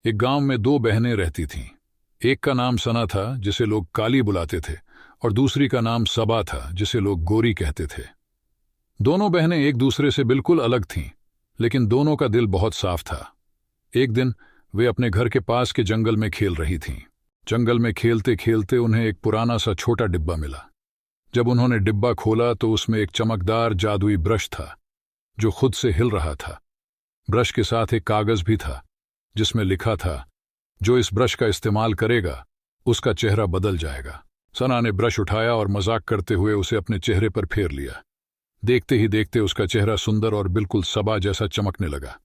एक गांव में दो बहनें रहती थीं। एक का नाम सना था, जिसे लोग काली बुलाते थे, और दूसरी का नाम सबा था, जिसे लोग गोरी कहते थे। दोनों बहनें एक दूसरे से बिल्कुल अलग थीं, लेकिन दोनों का दिल बहुत साफ था। एक दिन वे अपने घर के पास के जंगल में खेल रही थीं। जंगल में खेलते खेलते उन्हें एक पुराना सा छोटा डिब्बा मिला। जब उन्होंने डिब्बा खोला तो उसमें एक चमकदार जादुई ब्रश था, जो खुद से हिल रहा था। ब्रश के साथ एक कागज भी था, जिसमें लिखा था, जो इस ब्रश का इस्तेमाल करेगा उसका चेहरा बदल जाएगा। सना ने ब्रश उठाया और मजाक करते हुए उसे अपने चेहरे पर फेर लिया। देखते ही देखते उसका चेहरा सुंदर और बिल्कुल सबा जैसा चमकने लगा।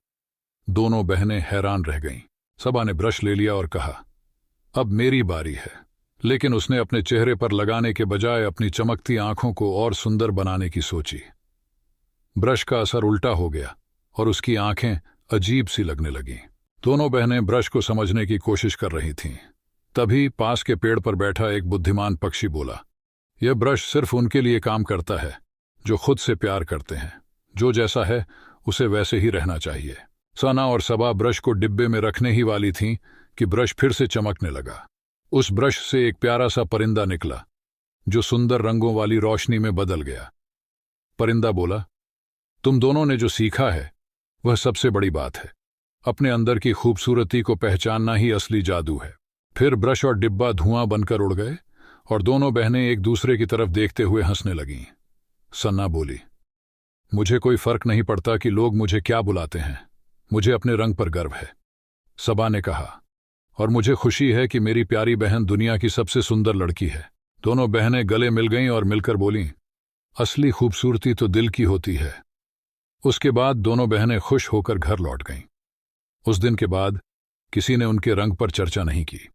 दोनों बहनें हैरान रह गईं। सबा ने ब्रश ले लिया और कहा, अब मेरी बारी है। लेकिन उसने अपने चेहरे पर लगाने के बजाय अपनी चमकती आंखों को और सुंदर बनाने की सोची। ब्रश का असर उल्टा हो गया और उसकी आंखें अजीब सी लगने लगीं। दोनों बहनें ब्रश को समझने की कोशिश कर रही थीं। तभी पास के पेड़ पर बैठा एक बुद्धिमान पक्षी बोला, यह ब्रश सिर्फ उनके लिए काम करता है जो खुद से प्यार करते हैं। जो जैसा है उसे वैसे ही रहना चाहिए। सना और सबा ब्रश को डिब्बे में रखने ही वाली थीं कि ब्रश फिर से चमकने लगा। उस ब्रश से एक प्यारा सा परिंदा निकला, जो सुंदर रंगों वाली रोशनी में बदल गया। परिंदा बोला, तुम दोनों ने जो सीखा है वह सबसे बड़ी बात है। अपने अंदर की खूबसूरती को पहचानना ही असली जादू है। फिर ब्रश और डिब्बा धुआं बनकर उड़ गए और दोनों बहनें एक दूसरे की तरफ देखते हुए हंसने लगीं। सन्ना बोली, मुझे कोई फर्क नहीं पड़ता कि लोग मुझे क्या बुलाते हैं, मुझे अपने रंग पर गर्व है। सबा ने कहा, और मुझे खुशी है कि मेरी प्यारी बहन दुनिया की सबसे सुंदर लड़की है। दोनों बहनें गले मिल गईं और मिलकर बोलीं, असली खूबसूरती तो दिल की होती है। उसके बाद दोनों बहनें खुश होकर घर लौट गईं। उस दिन के बाद किसी ने उनके रंग पर चर्चा नहीं की।